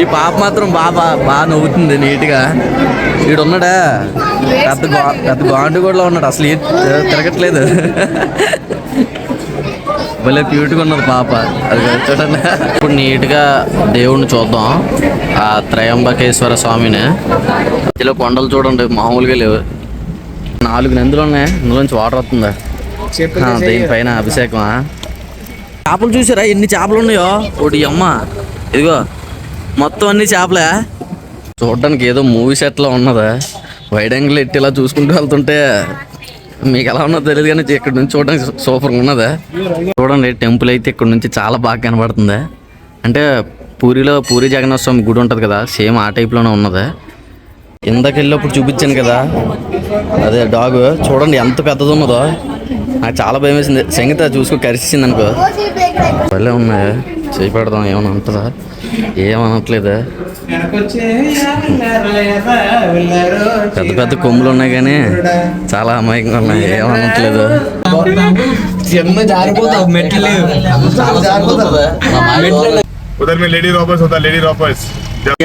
ఈ పాప మాత్రం బాగా నవ్వుతుంది నీట్గా. వీడు ఉన్నాడా పెద్ద గాండు కూడా ఉన్నాడు, అసలు తిరగట్లేదు. భలే క్యూట్గా ఉన్నది పాప. అది చూడండి. ఇప్పుడు నీట్గా దేవుడిని చూద్దాం, ఆ త్రయంబకేశ్వర స్వామిని. ఇలా కొండలు చూడండి మామూలుగా లేవు. 4 నందులు ఉన్నాయి, ఇందులోంచి వాటర్ వస్తుందా? దీనిపైన అభిషేకమా? చేపలు చూసారా ఎన్ని చేపలు ఉన్నాయో? ఒకటి అమ్మ, ఇదిగో మొత్తం అన్ని చేపలే. చూడడానికి ఏదో మూవీ సెట్లో ఉన్నదా, వైడ్ యాంగిల్ ఎట్టి ఇలా చూసుకుంటూ వెళ్తుంటే మీకు ఎలా ఉన్నదో తెలియదు, కానీ ఇక్కడ నుంచి చూడడానికి సూపర్గా ఉన్నదా. చూడండి టెంపుల్ అయితే ఇక్కడ నుంచి చాలా బాగా కనబడుతుంది. అంటే పూరి జగన్నాథ స్వామి గుడి ఉంటుంది కదా, సేమ్ ఆ టైప్లోనే ఉన్నది. ఇందాక వెళ్ళినప్పుడు చూపించాను కదా, అదే డాగ్ చూడండి ఎంత పెద్దది ఉన్నదో. నాకు చాలా భయం వేసింది. సంగీత చూసుకో కరిచింది అనుకో. భలే ఉన్నాయి. చేయి పెడదాం ఏమన్నా ఉంటుందా? ఏమనట్లేదా? పెద్ద పెద్ద కొమ్ములు ఉన్నాయి కానీ చాలా అమాయకంగా ఉన్నాయి, ఏమనట్లేదు.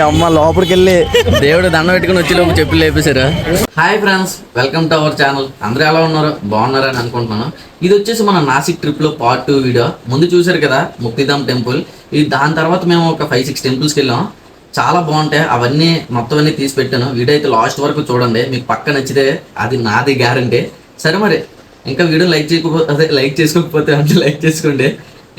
అమ్మ లోపలికి వెళ్ళి దేవుడు దండం పెట్టుకుని వచ్చి లోపు చెప్పి లేపేశారు. Hi friends, welcome to our channel. అందరూ ఎలా ఉన్నారు? బాగున్నారని అనుకుంటున్నాను. ఇది వచ్చేసి మన నాసిక్ ట్రిప్ లో పార్ట్ 2 వీడియో. ముందు చూసారు కదా ముక్తిధామ్ టెంపుల్, ఇది దాని తర్వాత మేము ఒక 5-6 టెంపుల్స్కి వెళ్ళాం. చాలా బాగుంటాయి అవన్నీ, మొత్తం అన్నీ తీసి పెట్టాను. వీడియో అయితే లాస్ట్ వరకు చూడండి, మీకు పక్క నచ్చితే అది నాది గ్యారంటీ. సరే మరి ఇంకా వీడియో లైక్ చేసుకోకపోతే అంటే లైక్ చేసుకోండి.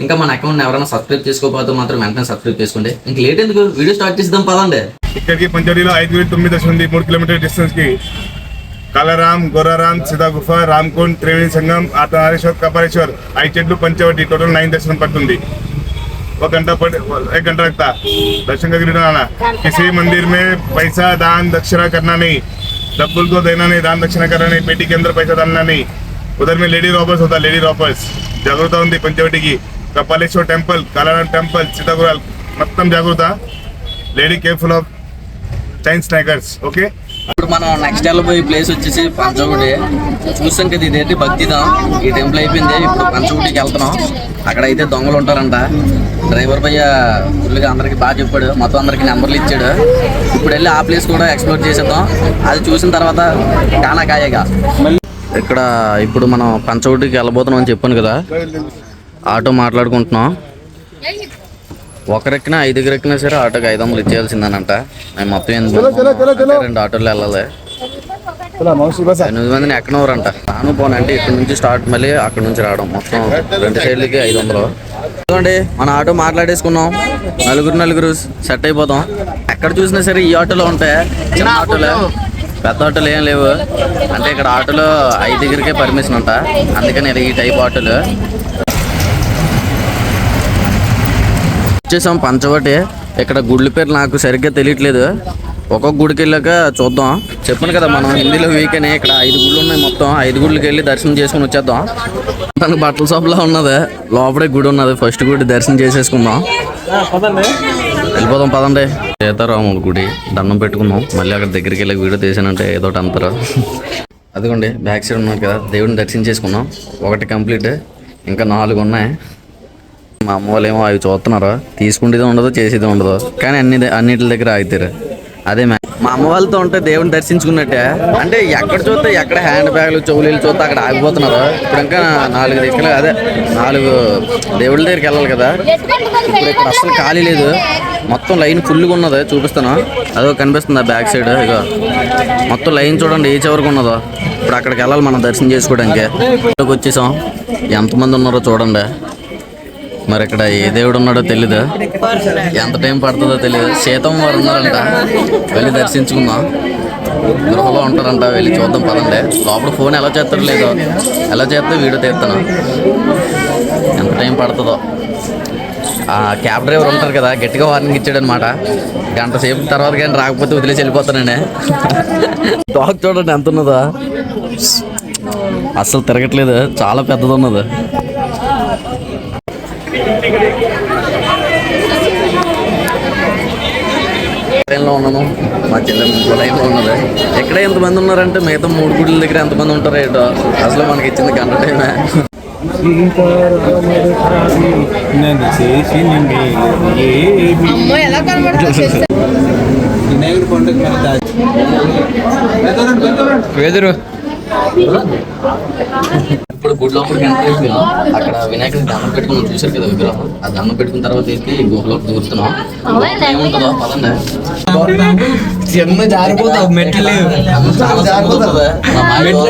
ఇంకా మన అకౌంట్ ఎవరైనా సబ్స్క్రైబ్ చేసుకోకపోతే మాత్రం వెంటనే సబ్స్క్రైబ్ చేసుకోండి. ఇంక లేట్ ఎందుకు, వీడియో స్టార్ట్ చేద్దాం పదండి. ఇక్కడికి పంచవటిలో 5.9 3 కిలోమీటర్ డిస్టెన్స్ కి కాలారాం, గోరారాం, సీతాగుఫ, రామకుండ్, త్రివేణి సంగం, ఆర్తనారీశ్వర్, కపాలేశ్వర్ 5 చెట్లు పంచవటి టోటల్ 9 దర్శనం पड़ती. 1 घंटा लगता दर्शन करके आना. किसी मंदिर में पैसा दान दक्षिणा करना नहीं, डब्बुल को देना नहीं, दान दक्षिणा करना नहीं, पेटी के अंदर पैसा डालना नहीं. उधर में लेडी रॉबर्स होता, लेडी रॉबर्स जागरूकता ఉంది पंचवटी की. कपालेश्वर टेंपल, कालाराम टेंपल, सीतागुराल మొత్తం జాగ్రత్త. Lady careful of chain snatchers. Okay, ఇప్పుడు మనం నెక్స్ట్ వెళ్ళబోయే ప్లేస్ వచ్చేసి పంచవటి. చూసాం కదా ఇదేంటి భక్తిధామ్. ఈ టెంపుల్ అయిపోయింది, ఇప్పుడు పంచవటికి వెళ్తున్నాం. అక్కడ అయితే దొంగలు ఉంటారంట. డ్రైవర్ భయ్య ఫుల్గా అందరికి బాగా చెప్పాడు, మొత్తం అందరికి నెంబర్లు ఇచ్చాడు. ఇప్పుడు వెళ్ళి ఆ ప్లేస్ కూడా ఎక్స్ప్లోర్ చేసేద్దాం. అది చూసిన తర్వాత కానా కాయగా. ఇక్కడ ఇప్పుడు మనం పంచవటికి వెళ్ళబోతున్నాం అని చెప్పాను కదా, ఆటో మాట్లాడుకుంటున్నాం. ఒకరెక్కినా 5 ఎక్కినా సరే ఆటోకి 500 ఇచ్చేయాల్సిందనంట. మేము మొత్తం 2 ఆటోలు వెళ్ళాలి. 8 మందిని ఎక్కనవరంట. రాను పోనంటే ఇక్కడ నుంచి స్టార్ట్, మళ్ళీ అక్కడ నుంచి రావడం, మొత్తం 2 సైడ్లకి 500. చూడండి మన ఆటో మాట్లాడేసుకున్నాం. నలుగురు సెట్ అయిపోతాం. ఎక్కడ చూసినా సరే ఈ ఆటోలో ఉంటాయి, చిన్న ఆటోలు, పెద్ద ఆటోలు ఏం లేవు. అంటే ఇక్కడ ఆటోలో 5 దగ్గరికే పర్మిషన్ అంట, అందుకని ఈ టైప్ ఆటోలు. వచ్చేసాం పంచవటి. ఇక్కడ గుడ్ల పేరు నాకు సరిగ్గా తెలియట్లేదు, ఒక్కొక్క గుడికి వెళ్ళాక చూద్దాం. చెప్పాను కదా మనం హిందీలో వీక్ అని. ఇక్కడ 5 గుళ్ళు ఉన్నాయి, మొత్తం 5 గుళ్ళకి వెళ్ళి దర్శనం చేసుకుని వచ్చేద్దాం. తనకు బట్టల షాప్లో ఉన్నది, లోపడే గుడి ఉన్నది. ఫస్ట్ గుడి దర్శనం చేసేసుకుందాం, వెళ్ళిపోదాం పదండి. సీతారాముడు గుడి దండం పెట్టుకుందాం. మళ్ళీ అక్కడ దగ్గరికి వెళ్ళి వీడియో తీసానంటే ఏదో అంటారు. అదిగోండి బ్యాక్ సైడ్ ఉన్నాం కదా, దేవుడిని దర్శనం చేసుకున్నాం. 1 కంప్లీట్, ఇంకా 4 ఉన్నాయి. మా అమ్మ వాళ్ళు ఏమో అవి చూస్తున్నారు, తీసుకుంటేది ఉండదు చేసేది ఉండదు, కానీ అన్నిటి దగ్గర ఆగుతారు. అదే మా అమ్మ వాళ్ళతో ఉంటే దేవుని దర్శించుకున్నట్టే. అంటే ఎక్కడ చూస్తే ఎక్కడ హ్యాండ్ బ్యాగ్లు చెవులు చూస్తే అక్కడ ఆగిపోతున్నారు. ఇప్పుడు ఇంకా 4 దగ్గర, అదే 4 దేవుళ్ళ దగ్గరికి వెళ్ళాలి కదా. ఇప్పుడు ఇక్కడ అసలు ఖాళీ లేదు, మొత్తం లైన్ ఫుల్గా ఉన్నది. చూపిస్తాను, అదో కనిపిస్తుంది బ్యాక్ సైడ్. ఇక మొత్తం లైన్ చూడండి ఏ చివరికి ఉన్నదో. ఇప్పుడు అక్కడికి వెళ్ళాలి మనం దర్శనం చేసుకోవడానికి. వచ్చేసాం, ఎంతమంది ఉన్నారో చూడండి. మరి ఇక్కడ ఏ దేవుడు ఉన్నాడో తెలీదు, ఎంత టైం పడుతుందో తెలియదు. సీతమ్మ వారు ఉన్నారంట, వెళ్ళి దర్శించుకుందాం. గృహలో ఉంటారంట, వెళ్ళి చూద్దాం పదండి. లోపల ఫోన్ ఎలా చేస్తారో లేదో, ఎలా చేస్తే వీడియో తీస్తాను. ఎంత టైం పడుతుందో. క్యాబ్ డ్రైవర్ ఉంటారు కదా, గట్టిగా వార్నింగ్ ఇచ్చాడు అనమాట. 1 గంట సేపు తర్వాత కానీ రాకపోతే వదిలేసి వెళ్ళిపోతానండి. డాగ్ చూడండి ఎంత ఉన్నదో, అస్సలు తిరగట్లేదు, చాలా పెద్దది ఉన్నది. లైన్లో ఉన్నాము, మా చెల్లె లైన్లో ఉన్నది. ఎక్కడ ఎంతమంది ఉన్నారంటే మిగతా 3 గుడుల దగ్గర ఎంతమంది ఉంటారో ఏంటో. అసలు మనకి ఇచ్చింది 1 గంట టైమే. నన్ను చేసి అమ్మో ఎలా కనబడుతుంది వినాయకుడి పండుగ వెదురు ఇప్పుడు గుడి లోపలికి ఎంటర్ అయిపోయాం. అక్కడ వినాయకుడి దండం పెట్టుకున్నాం, చూసారు కదా విగ్రహం. ఆ దండం పెట్టుకున్న తర్వాత అయితే ఈ గుహలోకి దూరుతున్నాం. ఏముంటుందో పదండి. చిన్న జారిపోతావు మెట్లు లేవు చాలా జారిపోతుంది. రండి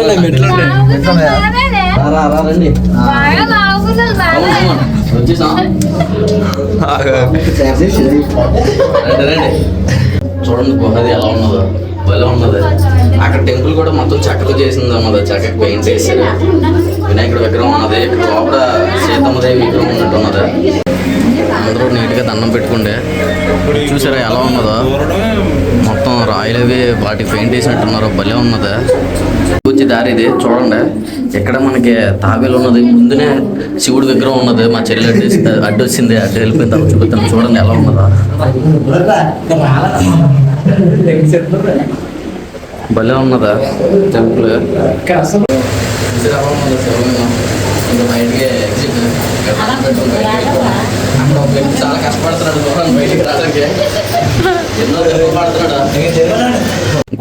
వచ్చేసాం. రండి చూడండి గుహది ఎలా ఉన్నదో, భలే ఉన్నది. అక్కడ టెంపుల్ కూడా మొత్తం చెక్కతో చేసింది అన్నది, చెక్కకి పెయింట్ వేసారు. వినాయకుడి విగ్రహం ఉన్నది. ఇక్కడ లోపల సీతమ్మదేవి విగ్రహం ఉన్నట్టు ఉన్నది. అందరూ నీట్గా దండం పెట్టుకుంటే చూసారా ఎలా ఉన్నదో. మొత్తం రాయలు అవి వాటికి పెయింట్ వేసినట్టున్నారు, భలే ఉన్నది. వచ్చే దారి ఇది చూడండి. ఇక్కడ మనకి తాబేలు ఉన్నది, ముందునే శివుడి విగ్రహం ఉన్నది. మా చెల్లి అడ్డు వచ్చింది, అడ్డు వెళ్ళిపోయిన తర్వాత చూపిస్తాను. చూడండి ఎలా ఉన్నదా, భలే ఉన్నదా టెంపుల్. చాలా కష్టపడుతున్నాడు బయటికి రావడానికి.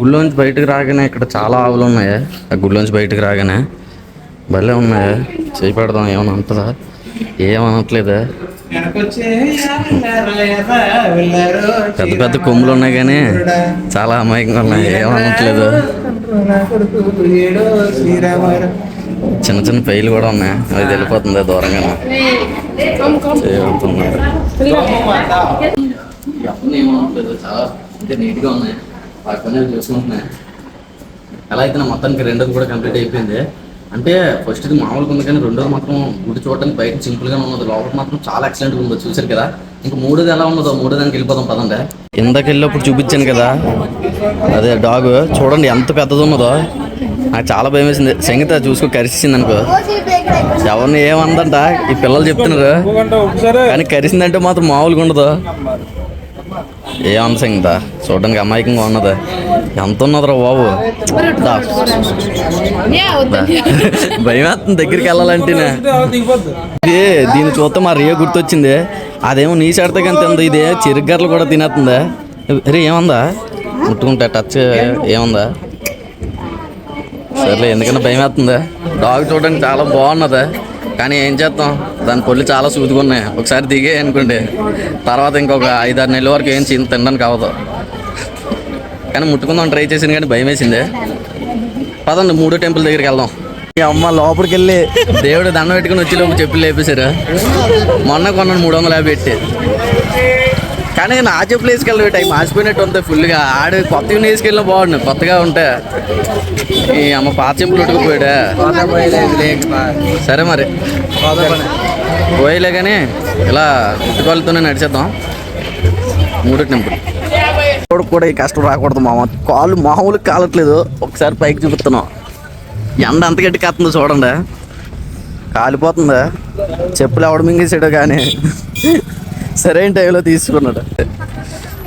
గుళ్ళోంచి బయటకు రాగానే ఇక్కడ చాలా ఆవులు ఉన్నాయి. ఆ గుళ్ళోంచి బయటకు రాగానే భలే ఉన్నాయి. చేయి పెడదాం ఏమన్నా అంటుందా, ఏమనట్లేదా. పెద్ద పెద్ద కొమ్ములు ఉన్నాయి కానీ చాలా అమాయకంగా ఉన్నాయి, ఏమనట్లేదు. చిన్న చిన్న పెయిలు కూడా ఉన్నాయి, అది వెళ్ళిపోతుంది దూరంగా. ఏమనట్లేదు, చాలా అంటే నీట్గా ఉన్నాయి. పక్కనే చూసుకుంటున్నాయి. ఎలా అయితే మొత్తానికి రెండోది కూడా కంప్లీట్ అయిపోయింది. అంటే ఫస్ట్ ఇది మామూలుగా ఉంది కానీ రెండోది మాత్రం గుడి చూడటానికి బయట సింపుల్గా ఉన్నది, లోపల మాత్రం చాలా ఎక్సలెంట్గా ఉందో చూసారు కదా. ఇంకా మూడోది ఎలా ఉన్నదో మూడో దానికి వెళ్ళిపోదాం పదండి. ఇందాక వెళ్ళినప్పుడు చూపించాను కదా అదే డాగ్, చూడండి ఎంత పెద్దది ఉన్నదో. నాకు చాలా భయం వేసింది. సంగీత చూసుకో కరిసింది అనుకో. ఎవరిని ఏమందంట ఈ పిల్లలు చెప్తున్నారు కానీ కరిసిందంటే మాత్రం మామూలుగా ఉండదు. ఏమంత సంగీత చూడడానికి అమాయకంగా ఉన్నది. ఎంత ఉన్నదిరా బాబు, భయం వేస్తుంది దగ్గరికి వెళ్ళాలంటేనే. ఇది దీన్ని చూస్తే మా రే గుర్తొచ్చింది. అదేమో నీ సడతా కానీ తింది, ఇదే చిరుగర్రలు కూడా తినేస్తుందా. రే ఏమందా ముట్టుకుంటా టచ్ ఏముందా. సర్లే ఎందుకన్నా భయం వేస్తుందా. డాగ్ చూడడానికి చాలా బాగున్నది కానీ ఏం చేస్తాం, దాని పళ్ళు చాలా సూదిగా ఉన్నాయి. ఒకసారి దిగే అనుకోండి తర్వాత ఇంకొక 5-6 నెలల వరకు ఏం తినడానికి అవ్వదు. కానీ ముట్టుకుందాం ట్రై చేసింది కానీ భయం వేసింది. పదండి మూడో టెంపుల్ దగ్గరికి వెళ్దాం. అమ్మ లోపలికి వెళ్ళి దేవుడు దండం పెట్టుకుని వచ్చి లోపు చెప్పులు లేపేశారు. మొన్న కొన్నాను 350 పెట్టి. కానీ నా చెప్పులు వేసుకెళ్ళి టైం మాసిపోయినట్టు ఉంది ఫుల్గా. ఆడు కొత్తగా వేసుకెళ్ళినా బాగుండు, కొత్తగా ఉంటే. ఈ అమ్మ పాత చెప్పులు ఉట్టుకుపోయాడా. సరే మరి పోయేలే కానీ ఇలా ఉట్టుకోలతోనే నడిచేద్దాం. మూడో టెంపుల్ కూడా ఈ కష్టం రాకూడదు మామ. కాళ్ళు మామూలుగా కాలట్లేదు. ఒకసారి పైకి చూపిస్తున్నాం. ఎండ అంత గట్టి కాస్తుందో చూడండి, కాలిపోతుందా. చెప్పులు ఎవడ మింగేసాడో కానీ సరైన టైంలో తీసుకున్నాడు.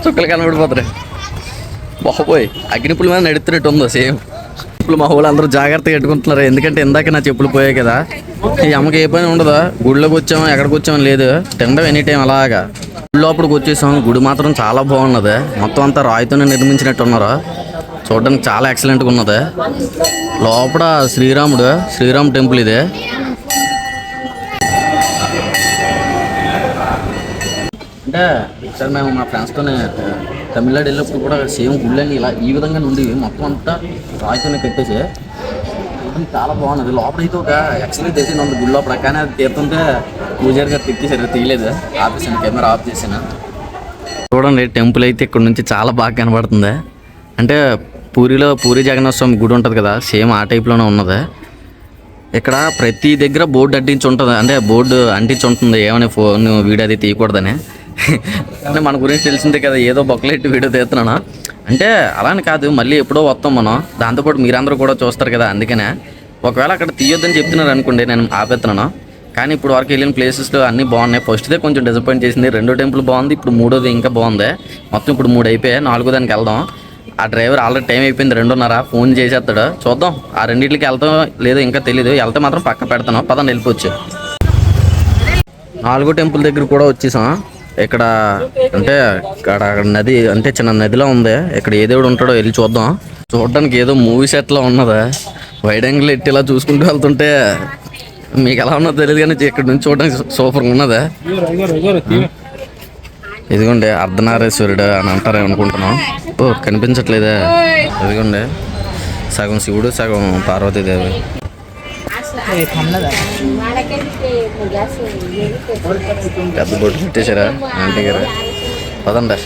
చుక్కలు కనబడిపోతారు. బాబోయ్ అగ్నిపుల మీద నడుతున్నట్టు ఉందో సేమ్. చెప్పులు మా వాళ్ళు అందరూ జాగ్రత్తగా పెట్టుకుంటున్నారు, ఎందుకంటే ఇందాక నా చెప్పులు పోయాయి కదా. ఈ అమ్మకి ఏ పని ఉండదు. గుడిలోకి వచ్చాము ఎక్కడికి వచ్చామని లేదు, తినడం ఎనీ టైం అలాగా. గుడి లోపలికి వచ్చేసాం. గుడి మాత్రం చాలా బాగున్నది. మొత్తం అంతా రాయితోనే నిర్మించినట్టు ఉన్నారు. చూడడానికి చాలా ఎక్సలెంట్గా ఉన్నది. లోపల శ్రీరామ్ టెంపుల్ ఇదే. అంటే ఒకసారి మేము మా ఫ్రెండ్స్తోనే తమిళనాడు వెళ్ళినప్పుడు కూడా సేమ్ గుళ్ళని ఇలా ఈ విధంగా నుండి మొత్తం అంతా రాయితోనే కట్టేసి చాలా బాగున్నది. లోపల అయితే ఒక ఎక్సలెంట్ చేసిన ఉంది గుడి లోపల. కానీ అది తీరుతుంటే పూజారి గారు తిట్టేసారు, తీయలేదు. ఆపేసాను, కెమెరా ఆఫ్ చేసాను. చూడండి టెంపుల్ అయితే ఇక్కడ నుంచి చాలా బాగా కనబడుతుంది. అంటే పూరి జగన్నాథ స్వామి గుడి ఉంటుంది కదా, సేమ్ ఆ టైప్లోనే ఉన్నది. ఇక్కడ ప్రతి దగ్గర బోర్డు అంటించి ఉంటుంది, అంటే బోర్డు అంటించి ఉంటుంది ఏమైనా ఫోన్ వీడియో అది తీయకూడదని. అంటే మన గురించి తెలిసిందే కదా, ఏదో బొక్కలెట్టి వీడియో తీస్తున్నాను అంటే అలానే కాదు, మళ్ళీ ఎప్పుడో వస్తాం మనం. దాంతోపాటు మీరందరూ కూడా చూస్తారు కదా, అందుకనే. ఒకవేళ అక్కడ తీయొద్దని చెప్తున్నారు అనుకోండి, నేను ఆపేస్తున్నాను. కానీ ఇప్పుడు వరకు వెళ్ళిన ప్లేసెస్లో అన్నీ బాగున్నాయి. ఫస్ట్దే కొంచెం డిసప్పాయింట్ చేసింది, రెండో టెంపుల్ బాగుంది, ఇప్పుడు మూడోది ఇంకా బాగుంది. మొత్తం ఇప్పుడు 3 అయిపోయాయి, 4వ దానికి వెళ్దాం. ఆ డ్రైవర్ ఆల్రెడీ టైం అయిపోయింది 2:30, ఫోన్ చేసేస్తాడు. చూద్దాం ఆ రెండింటికి వెళ్తాం లేదో ఇంకా తెలీదు. వెళ్తే మాత్రం పక్క పెడతాను. పదండి వెళ్ళిపోవచ్చు. 4 టెంపుల్ దగ్గర కూడా వచ్చేసాం. ఇక్కడ అంటే అక్కడ నది అంటే చిన్న నదిలో ఉంది. ఇక్కడ ఏ దేవుడు ఉంటాడో వెళ్ళి చూద్దాం. చూడడానికి ఏదో మూవీ సెట్లో ఉన్నదా, వైడ్ యాంగిల్ ఎట్టి ఇలా చూసుకుంటూ వెళ్తుంటే మీకు ఎలా ఉన్నదో తెలియదు కానీ ఇక్కడ నుంచి చూడడానికి సూపర్గా ఉన్నదా. ఇదిగోండి అర్ధనారీశ్వరుడు అని అంటారే అనుకుంటున్నాం. ఓ కనిపించట్లేదే. ఇదిగోండి సగం శివుడు సగం పార్వతీదేవి. పెద్ద బొట్టు పెట్టేశారా ఆంటీ గారు. పదండి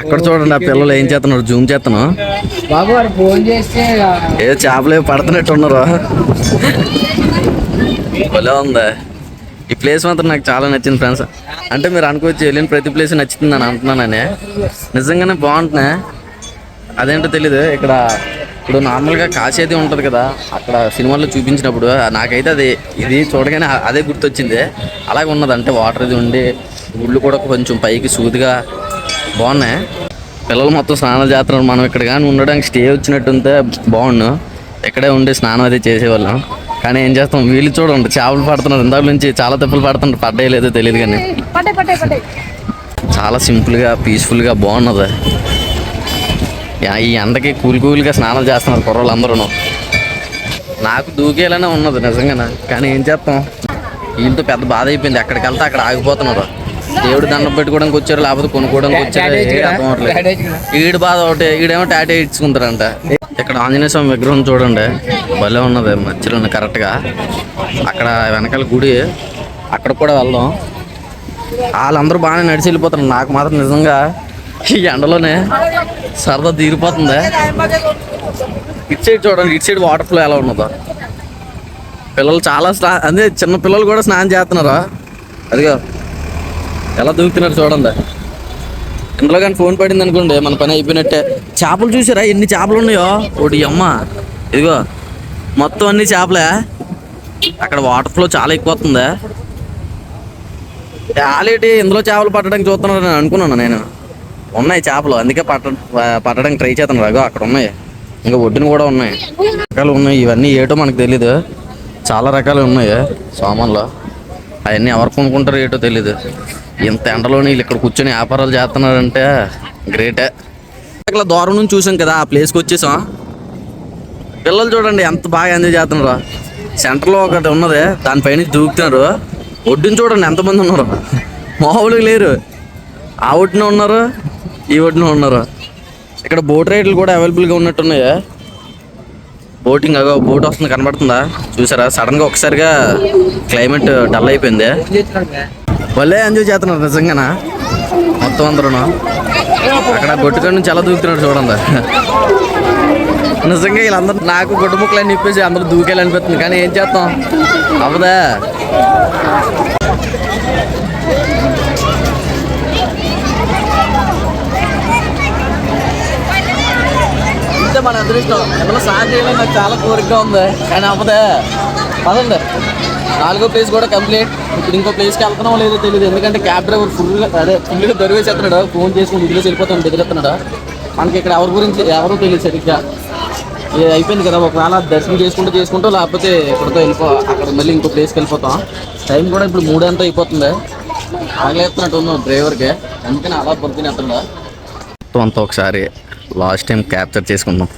అక్కడ చూడండి ఆ పిల్లలు ఏం చేస్తున్నారు, జూమ్ చేస్తాను. బాబు వారు ఫోన్ చేస్తే ఏదో చేపలు పడుతున్నట్టు ఉన్నారు. భలే ఉందా ఈ ప్లేస్. మాత్రం నాకు చాలా నచ్చింది ఫ్రెండ్స్. అంటే మీరు అనుకోవచ్చు వెళ్ళిన ప్రతి ప్లేస్ నచ్చుతుంది అని అంటున్నానని. నిజంగానే బాగుంటున్నాయి. అదేంటో తెలీదు. ఇక్కడ ఇప్పుడు నార్మల్గా కాశీ ఉంటుంది కదా, అక్కడ సినిమాల్లో చూపించినప్పుడు నాకైతే అది ఇది చూడగానే అదే గుర్తొచ్చింది. అలాగే ఉన్నది. అంటే వాటర్ ఇది ఉండి గుళ్ళు కూడా కొంచెం పైకి సూదిగా బాగున్నాయి. పిల్లలు మొత్తం స్నానాలు చేస్తున్నారు. మనం ఇక్కడ కానీ ఉండడానికి స్టే వచ్చినట్టుంటే బాగుండు. ఇక్కడే ఉండి స్నానం అది చేసేవాళ్ళం. కానీ ఏం చేస్తాం, వీళ్ళు చూడండి చేపలు పడుతున్నారు. ఇందాక నుంచి చాలా తప్పులు పడుతున్నారు. పడ్డాయి లేదో తెలియదు కానీ చాలా సింపుల్గా పీస్ఫుల్గా బాగున్నది. ఈ ఎండకి కూల్గా స్నానం చేస్తున్నారు కుర్రోళ్ళు అందరూ. నాకు దూకేలానే ఉన్నది నిజంగా. కానీ ఏం చేస్తాం, వీళ్ళతో పెద్ద బాధ అయిపోయింది. ఎక్కడికి వెళ్తే అక్కడ ఆగిపోతున్నారు. దేవుడు దండం పెట్టుకోవడానికి వచ్చారు, లేకపోతే కొనుక్కోవడానికి వచ్చారు, అర్థం అవ్వట్లేదు. ఈడు బాధ ఒకటి, ఈడేమో టాటా ఇచ్చుకుంటారంట. ఇక్కడ ఆంజనేయ స్వామి విగ్రహం చూడండి, భలే ఉన్నది మధ్యలో కరెక్ట్గా. అక్కడ వెనకాల గుడి, అక్కడ కూడా వెళ్దాం. వాళ్ళందరూ బాగానే నడిచి వెళ్ళిపోతున్నారు. నాకు మాత్రం నిజంగా ఈ ఎండలోనే సరదా తీరిపోతుంది. ఇటు సైడ్ చూడండి, ఇటు సైడ్ వాటర్ ఫ్లో ఎలా ఉన్నదో. పిల్లలు చాలా అదే చిన్న పిల్లలు కూడా స్నానం చేస్తున్నారు. అదిగో ఎలా దూకుతున్నారు చూడండి. ఇందులో కానీ ఫోన్ పడింది అనుకోండి మన పని అయిపోయినట్టే. చేపలు చూసారా ఎన్ని చేపలు ఉన్నాయో. ఒకటి అమ్మ ఇదిగో మొత్తం అన్ని చేపలే. అక్కడ వాటర్ ఫ్లో చాలా ఎక్కువ వస్తుంది. ఆల్రెడీ ఇందులో చేపలు పట్టడానికి చూస్తున్నారని అనుకున్నాను నేను. ఉన్నాయి చేపలు, అందుకే పట్టడానికి ట్రై చేస్తున్నాను. రాగో అక్కడ ఉన్నాయి, ఇంకా ఒడ్డున కూడా ఉన్నాయి. రకాలు ఉన్నాయి. ఇవన్నీ ఏటో మనకు తెలీదు. చాలా రకాలు ఉన్నాయి సామాన్లు. అవన్నీ ఎవరు కొనుక్కుంటారో ఏటో తెలీదు. ఇంత ఎండలోని వీళ్ళు ఇక్కడ కూర్చొని వ్యాపారాలు చేస్తున్నారంటే గ్రేటే. ఇట్లా దూరం నుంచి చూసాం కదా, ఆ ప్లేస్కి వచ్చేసాం. పిల్లలు చూడండి ఎంత బాగా ఎంజాయ్ చేస్తున్నారు. సెంటర్లో ఒకటి ఉన్నది, దానిపైన దూకుతున్నారు. ఒడ్డుని చూడండి ఎంతమంది ఉన్నారు, మామూలుగా లేరు. ఆ ఒడ్డున ఉన్నారు, ఈ ఒడ్డున ఉన్నారు. ఇక్కడ బోట్ రైడ్లు కూడా అవైలబుల్గా ఉన్నట్టున్నాయి. బోటింగ్ అగో బోట్ వస్తుంది కనబడుతుందా చూసారా. సడన్గా ఒకసారిగా క్లైమేట్ డల్ అయిపోయింది. వాళ్ళే ఎంజాయ్ చేస్తున్నారు నిజంగానా మొత్తం అందరూ. అక్కడ గొట్టుకాడ నుంచి ఎలా దూకుతున్నారు చూడండి. నిజంగా వీళ్ళందరూ నాకు గొడ్డు ముక్కలన్నీ నిప్పేసి అందరూ దూకేయాలనిపిస్తుంది. కానీ ఏం చేస్తాం, అవ్వదా. ఇంతే మన అదృష్టం. ఇందులో సాయం చేయాలని నాకు చాలా కోరికగా ఉంది, కానీ అవ్వదా. పదండి 4వ ప్లేస్ కూడా కంప్లీట్. ఇప్పుడు ఇంకో ప్లేస్కి వెళ్తున్నామో లేదో తెలియదు. ఎందుకంటే క్యాబ్ డ్రైవర్ ఫుల్గా దొరివేసేస్తున్నాడు. ఫోన్ చేసుకుని వదిలేసి వెళ్ళిపోతాను బెదిరెత్తున్నాడు. మనకి ఇక్కడ ఎవరి గురించి ఎవరో తెలియదు సరిగ్గా. ఇది అయిపోయింది కదా, ఒకవేళ దర్శనం చేసుకుంటూ లేకపోతే ఇక్కడితో అక్కడ మళ్ళీ ఇంకో ప్లేస్కి వెళ్ళిపోతాం. టైం కూడా ఇప్పుడు 3 గంటలు అయిపోతుంది. ఆగలేస్తున్నట్టు ఉన్నాం డ్రైవర్కి, అందుకని అలా పొద్దునేస్తుండ. అంతా ఒకసారి లాస్ట్ టైం క్యాప్చర్ చేసుకుందాం.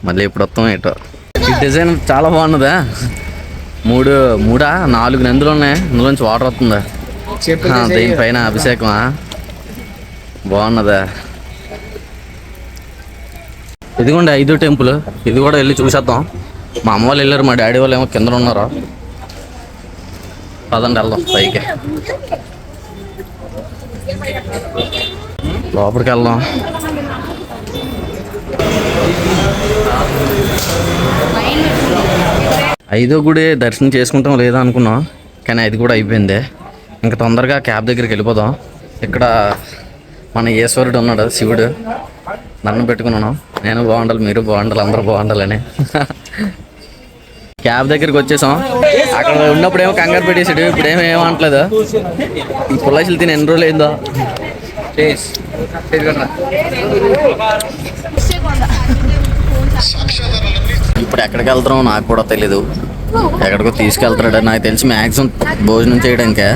మళ్ళీ ఇప్పుడు వస్తాం ఏటో. ఈ డిజైన్ చాలా బాగున్నదా. 4 నందులు ఉన్నాయి, ఇందులోంచి వాటర్ వస్తుందా. దీనిపైన అభిషేకమా బాగున్నదా. ఇదిగోండి 5వ టెంపుల్. ఇది కూడా వెళ్ళి చూసేద్దాం. మా అమ్మ వాళ్ళు వెళ్ళారు, మా డాడీ వాళ్ళు ఏమో కింద ఉన్నారు. పదండి వెళ్దాం పైకి. లోపలికి వెళ్దాం. ఐదో గుడి దర్శనం చేసుకుంటాం లేదా అనుకున్నాం, కానీ అది కూడా అయిపోయింది. ఇంకా తొందరగా క్యాబ్ దగ్గరికి వెళ్ళిపోదాం. ఇక్కడ మన ఈశ్వరుడు ఉన్నాడు, శివుడు. దండం పెట్టుకున్నాను. నేను బాగుండాలి, మీరు బాగుండాలి, అందరూ బాగుండాలని. క్యాబ్ దగ్గరికి వచ్చేసాం. అక్కడ ఉన్నప్పుడు ఏమో కంగారు పెట్టేసాడు, ఇప్పుడు ఏమో ఏమంటలేదు. ఈ పుల్లాసులు తిని ఎన్ని రోజులు అయిందో. ఇప్పుడు ఎక్కడికి వెళ్తున్నావు నాకు కూడా తెలీదు. ఎక్కడికో తీసుకెళ్తాడు నాకు తెలిసి మ్యాక్సిమం భోజనం చేయడానికే.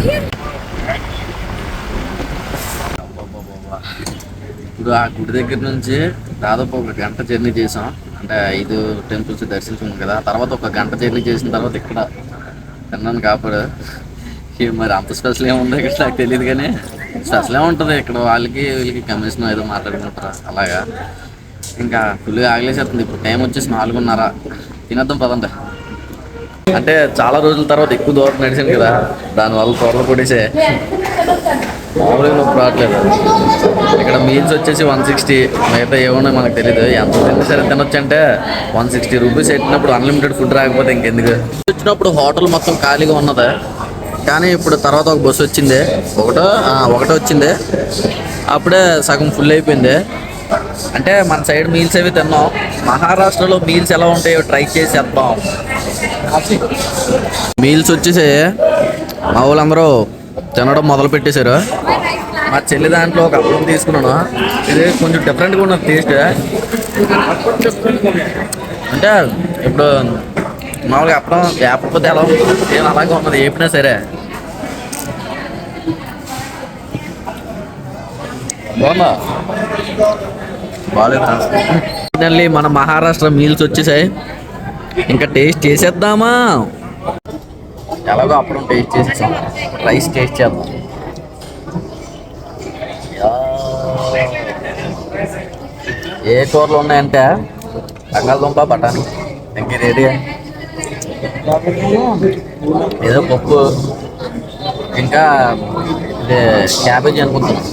ఇప్పుడు ఆ గుడి దగ్గర నుంచి దాదాపు 1 గంట జర్నీ చేసాం. అంటే 5 టెంపుల్స్ దర్శించుకున్నాం కదా. తర్వాత 1 గంట జర్నీ చేసిన తర్వాత ఇక్కడ తిన్నాను కాపాడు. మరి అంత స్పెషల్ ఏముంది ఇక్కడ నాకు తెలియదు, కానీ స్పెషల్ ఏముంటుంది ఇక్కడ వాళ్ళకి వీళ్ళకి కమిషన్ ఏదో మాట్లాడుకుంటారా అలాగా. ఇంకా ఫుల్గా ఆగలేసేస్తుంది. ఇప్పుడు టైం వచ్చేసి 4:30. తినేద్దాం పదండి. అంటే చాలా రోజుల తర్వాత ఎక్కువ దూరం నడిచాను కదా, దానివల్ల త్వరలో కొట్టేసే మామూలుగా నొప్పి రావట్లేదు. ఇక్కడ మీల్స్ వచ్చేసి 160, మిగతా ఏమన్నా మనకు తెలియదు. ఎంత తిన్నా సరే తినొచ్చు. అంటే 160 రూపీస్ పెట్టినప్పుడు అన్లిమిటెడ్ ఫుడ్ రాకపోతే ఇంకెందుకు. వచ్చినప్పుడు హోటల్ మొత్తం ఖాళీగా ఉన్నది, కానీ ఇప్పుడు తర్వాత ఒక బస్సు వచ్చింది, ఒకటే వచ్చింది. అప్పుడే సగం ఫుల్ అయిపోయింది. అంటే మన సైడ్ మీల్స్ అవి తిన్నాం. మహారాష్ట్రలో మీల్స్ ఎలా ఉంటాయో ట్రై చేసేద్దాం. మీల్స్ వచ్చేసి మా వాళ్ళందరూ తినడం మొదలు పెట్టేశారు. మా చెల్లి దాంట్లో ఒక అప్పడం తీసుకున్నాను. ఇది కొంచెం డిఫరెంట్గా ఉన్నది టేస్ట్. అంటే ఇప్పుడు మామూలుగా అప్పడం వేపకపోతే ఎలా ఉంటుంది, ఏం అలాగే ఉన్నది ఏపినా సరే. బాగుందా? బాగాలేదు. మన మహారాష్ట్ర మీల్స్ వచ్చేసాయి. ఇంకా టేస్ట్ చేసేద్దామా? ఎలాగో అప్పుడు టేస్ట్ చేసేసాం. రైస్ టేస్ట్ చేద్దాం. ఏ కూరలు ఉన్నాయంటే బంగాళదుంప, బఠానీ, ఇంక రెడీ. ఏదో పప్పు, ఇంకా ఇది క్యాబేజీ అనుకుంటున్నాం.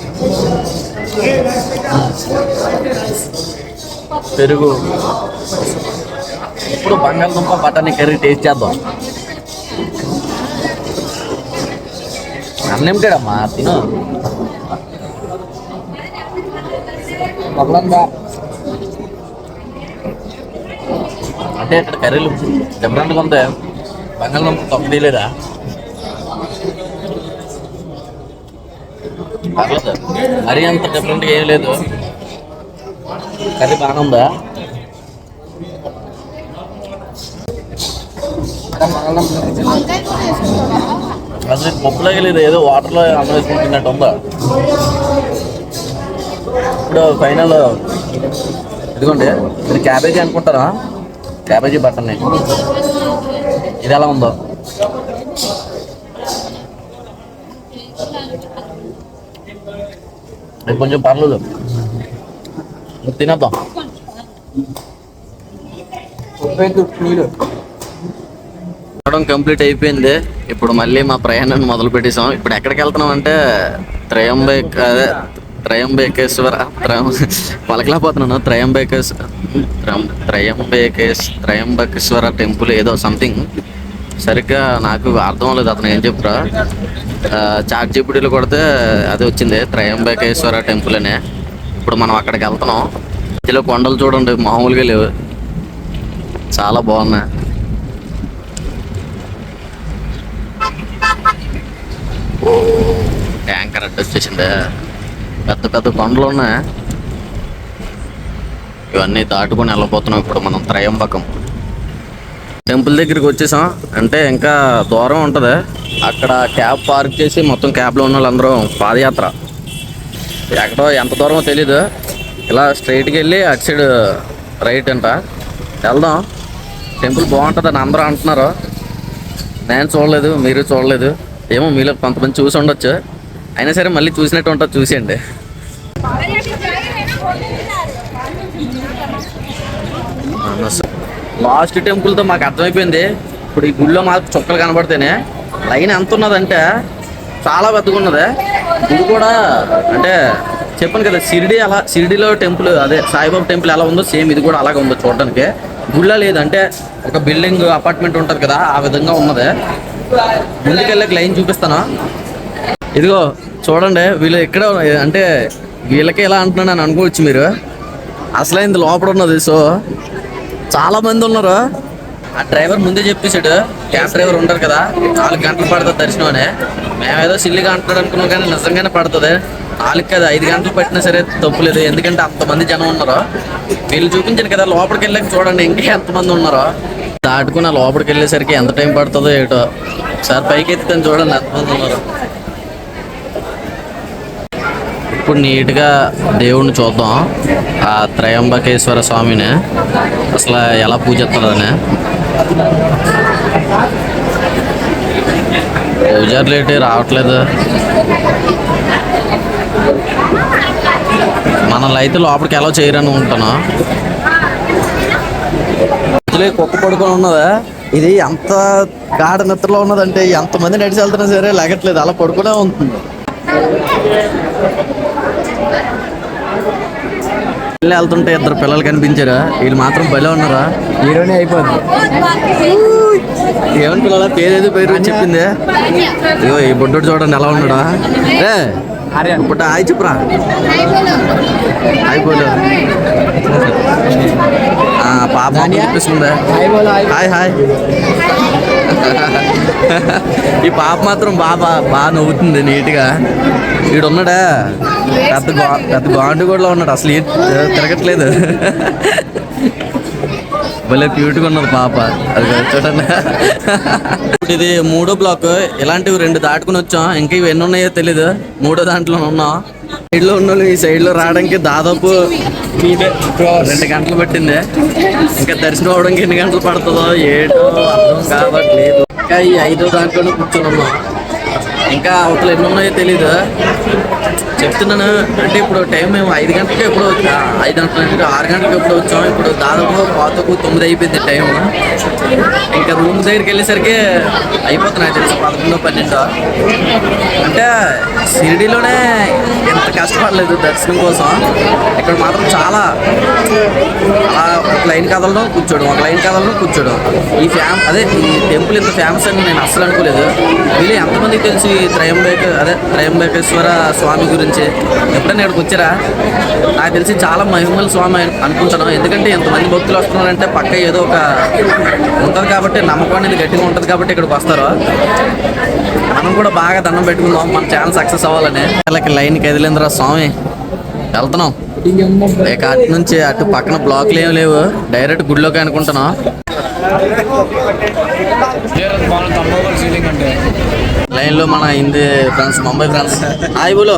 పెరుగు. ఇప్పుడు బంగాళదుంప, బఠానీ కర్రీ టేస్ట్ చేద్దాం. అన్లిమిటెడ్ అమ్మా, తిను. అంటే ఇక్కడ కర్రీలు డిఫరెంట్గా ఉంటాయి. బంగాళదుంప తొక్క తీయలేదా? పర్లేదు, మరీ అంత డిఫరెంట్గా ఏం లేదు. కర్రీ బాగా ఉందా? అసలు పప్పులాగే లేదు, ఏదో వాటర్లో అన్నం వేసుకుంటున్నట్టు ఉందా. ఇప్పుడు ఫైనల్ ఇదిగోండి, ఇది క్యాబేజీ అనుకుంటారా? క్యాబేజీ బట్టని ఇది ఎలా ఉందో. ఇది కొంచెం పర్లేదు, తినేద్దాం. కంప్లీట్ అయిపోయింది. ఇప్పుడు మళ్ళీ మా ప్రయాణాన్ని మొదలు పెట్టేసాం. ఇప్పుడు ఎక్కడికి వెళ్తున్నాం అంటే త్రయంబకేశ్వర పలకలేకపోతున్నాను. త్రయంబకేశ్వర టెంపుల్ ఏదో సంథింగ్, సరిగ్గా నాకు అర్థం అవ్వలేదు అతను ఏం చెప్తారా. చాట్ జీపీటీలో కొడితే అది వచ్చింది, త్రయంబకేశ్వర టెంపుల్ అనే. ఇప్పుడు మనం అక్కడికి వెళ్తున్నాం. మధ్యలో కొండలు చూడండి, మామూలుగా లేవు, చాలా బాగున్నాయి. ట్యాంకర్ అడ్డు వచ్చేసింది. పెద్ద పెద్ద కొండలు ఉన్నాయి, ఇవన్నీ దాటుకొని వెళ్ళిపోతున్నాం. ఇప్పుడు మనం త్రయంబకం టెంపుల్ దగ్గరికి వచ్చేసాం. అంటే ఇంకా దూరం ఉంటుంది. అక్కడ క్యాబ్ పార్క్ చేసి మొత్తం క్యాబ్లో ఉన్న వాళ్ళందరూ పాదయాత్ర. ఎక్కడో ఎంత దూరమో తెలీదు. ఇలా స్ట్రైట్కి వెళ్ళి అటు సైడ్ రైట్ అంట వెళ్దాం. టెంపుల్ బాగుంటుందని అందరూ అంటున్నారు. నేను చూడలేదు, మీరు చూడలేదు. ఏమో మీలో కొంతమంది చూసి ఉండొచ్చు. అయినా సరే మళ్ళీ చూసినట్టు ఉంటుంది, చూసేయండి. లాస్ట్ టెంపుల్తో మాకు అర్థమైపోయింది. ఇప్పుడు ఈ గుడిలో మాకు చుక్కలు కనబడితేనే లైన్ ఎంత ఉన్నదంటే చాలా పెద్దగా ఉన్నది. గుడి కూడా అంటే చెప్పాను కదా, షిరిడీలో టెంపుల్, అదే సాయిబాబా టెంపుల్ ఎలా ఉందో సేమ్ ఇది కూడా అలాగే ఉందో చూడడానికి. గుళ్ళ లేదు, అంటే ఒక బిల్డింగ్ అపార్ట్మెంట్ ఉంటుంది కదా, ఆ విధంగా ఉన్నది. ముందుకెళ్ళక లైన్ చూపిస్తాను. ఇదిగో చూడండి, వీళ్ళు ఎక్కడ అంటే వీళ్ళకే ఎలా అంటున్నాను అని అనుకోవచ్చు మీరు. అసలైంది లోపల ఉన్నది. సో చాలా మంది ఉన్నారు. ఆ డ్రైవర్ ముందే చెప్పేశాడు, క్యాబ్ డ్రైవర్ ఉంటారు కదా, 4 గంటలు పడుతుంది దర్శనం అని. మేమేదో సిల్లిగా అంటున్నాడు అనుకున్నాం, కానీ నిజంగానే పడుతుంది. 4 కదా 5 గంటలు పట్టినా సరే తప్పులేదు, ఎందుకంటే అంతమంది జనం ఉన్నారు. వీళ్ళు చూపించాను కదా లోపలికి వెళ్ళాక చూడండి ఇంకా ఎంతమంది ఉన్నారో. దాటుకుని ఆ లోపలికి వెళ్ళేసరికి ఎంత టైం పడుతుందో ఏటో. ఒకసారి పైకి ఎత్తుకొని చూడండి ఎంతమంది ఉన్నారు. ఇప్పుడు నీట్గా దేవుణ్ణి చూద్దాం, ఆ త్రయంబకేశ్వర స్వామిని అసలు ఎలా పూజిస్తుందని. పూజారులు ఏంటి రావట్లేదు. మనల్ని అయితే లోపలికి ఎలా చేయరని ఉంటాను. కుక్క పడుకొని ఉన్నదా, ఇది ఎంత గాఢ నిద్రలో ఉన్నదంటే ఎంతమంది నడిచి వెళ్తున్నా సరే లేగట్లేదు, అలా పడుకునే ఉంటుంది. వెళ్తుంటే 2 పిల్లలు కనిపించారా, వీళ్ళు మాత్రం భలే ఉన్నారా. హీరోనే అయిపోద్ది. ఏమని పిల్లల పేరు చెప్పింది. ఇగో ఈ బొడ్డోడు చూడండి ఎలా ఉన్నాడా. ఇప్పుడు హాయ్ చెప్పురా. అయిపోలే పాప చూపిస్తుందా. Hi hi. ఈ పాప మాత్రం బాగా నవ్వుతుంది నీట్గా. వీడున్నాడా పెద్ద బాండు కూడా ఉన్నాడు, అసలు తిరగట్లేదు. భలే క్యూట్గా ఉన్నది పాప. అది చూడండి. ఇప్పుడు ఇది 3వ బ్లాక్. ఇలాంటివి 2 దాటుకుని వచ్చాం, ఇంకా ఇవి ఎన్ని ఉన్నాయో తెలీదు. 3వ దాంట్లో ఉన్నాం. సైడ్లో ఉన్న వాళ్ళు ఈ సైడ్లో రావడానికి దాదాపు 2 గంటలు పట్టింది. ఇంకా దర్శనం అవడానికి ఎన్ని గంటలు పడుతుందో ఏటో అర్థం కావట్లేదు. ఇంకా ఈ 5వ దాంట్లోనే కూర్చొని ఉన్నాం. ఇంకా అవతల ఎన్ని ఉన్నాయో తెలీదు. చెప్తున్నాను అంటే ఇప్పుడు టైం మేము 5 గంటలకి ఎప్పుడు 5 గంటల 6 గంటలకు ఎప్పుడు వచ్చాం. ఇప్పుడు దాదాపు 9 అయిపోయింది టైం. ఇంకా రూమ్ దగ్గరికి వెళ్ళేసరికి అయిపోతున్నాయి తెలుసు 11, 12. అంటే షిరిడీలోనే ఎంత కష్టపడలేదు దర్శనం కోసం. ఇక్కడ మాత్రం చాలా ఒక లైన్ కదలడం కూర్చోడం, ఒక లైన్ కదలడం కూర్చోడం. ఈ ఈ టెంపుల్ ఇంత ఫేమస్ అని నేను అస్సలు అనుకోలేదు. వీళ్ళు ఎంతమందికి తెలిసి త్రయంబకేశ్వర స్వామి గురించి ఎప్పుడైనా ఇక్కడికి వచ్చారా? నాకు తెలిసి చాలా మహిమల స్వామి అనుకుంటాను. ఎందుకంటే ఎంతమంది భక్తులు వస్తున్నారంటే పక్క ఏదో ఒక ఉంటుంది కాబట్టి, నమ్మకం అనేది గట్టిగా ఉంటుంది కాబట్టి ఇక్కడికి వస్తారు. మనం కూడా బాగా దండం పెట్టుకుందాం మన ఛానల్ సక్సెస్ అవ్వాలని. వాళ్ళకి లైన్ కదిలేంద్రా స్వామి. వెళ్తున్నాం లేక అటు నుంచి అటు పక్కన బ్లాక్లు ఏమి లేవు, డైరెక్ట్ గుడిలోకి అనుకుంటున్నాం. లైన్లో మన Hindi friends, Mumbai friends. Hi బోలో.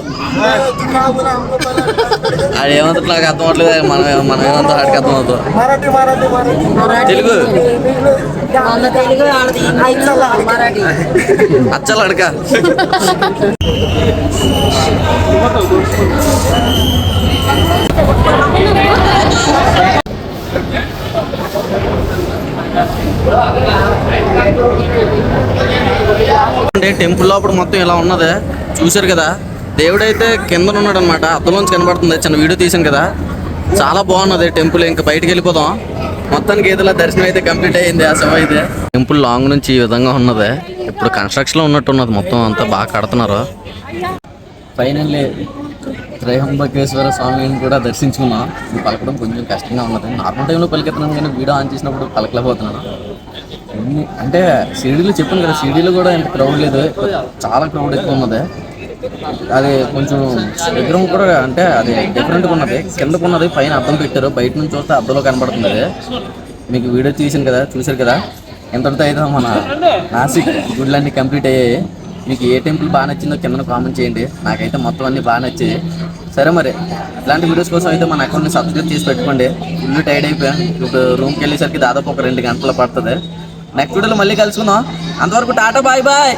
అది ఏమంతా నాకు అర్థం అవ్వట్లేదు. మనం ఏమంతా ఆడికి అర్థం అవుతాం. తెలుగు అచ్చలు అడక. అంటే టెంపుల్ లోపల మొత్తం ఇలా ఉన్నది చూశారు కదా. దేవుడైతే కింద ఉన్నాడు అనమాట, అద్దంలోంచి కనబడుతుంది. చిన్న వీడియో తీసాను కదా, చాలా బాగున్నది టెంపుల్. ఇంకా బయటకు వెళ్ళిపోదాం. మొత్తానికి ఏదైనా దర్శనం అయితే కంప్లీట్ అయ్యింది. ఆ సమయం అయితే టెంపుల్ లాంగ్ నుంచి ఈ విధంగా ఉన్నది. ఇప్పుడు కన్స్ట్రక్షన్లో ఉన్నట్టున్నది, మొత్తం అంతా బాగా కడుతున్నారు. ఫైనల్లీ త్రయంబకేశ్వర స్వామిని కూడా దర్శించుకున్నాం. ఇది పలకడం కొంచెం కష్టంగా ఉన్నది. నార్మల్ టైంలో పలికెత్తున్నాను కానీ వీడియో ఆన్ చేసినప్పుడు పలకలేకపోతున్నాను. అంటే షిరిడీలో చెప్పాను కదా, షిరిడీలో కూడా ఎంత క్రౌడ్ లేదు, చాలా క్రౌడ్ ఎక్కువ ఉన్నది. అది కొంచెం విగ్రహం కూడా అంటే అది డిఫరెంట్గా ఉన్నది. కిందకు ఉన్నది, పైన అద్దం పెట్టారు. బయట నుంచి చూస్తే అద్దంలో కనబడుతుంది. అది మీకు వీడియో తీసాను కదా, చూశారు కదా. ఎంతటితో అయితే మన నాసిక్ గుడ్లన్నీ కంప్లీట్ అయ్యాయి. మీకు ఏ టెంపుల్ బాగా నచ్చిందో కింద కామెంట్ చేయండి. నాకైతే మొత్తం అన్నీ బాగా నచ్చాయి. సరే మరి ఇట్లాంటి వీడియోస్ కోసం అయితే మన అకౌంట్ని సబ్స్క్రైబ్ చేసి పెట్టుకోండి. ఫుల్ టైర్డ్ అయిపోయాను. ఇప్పుడు రూమ్కి వెళ్ళేసరికి దాదాపు ఒక 2 గంటలు పడుతుంది. నెక్స్ట్ వీడియోలో మళ్ళీ కలుసుకుందాం. అంతవరకు టాటా బాయ్ బాయ్.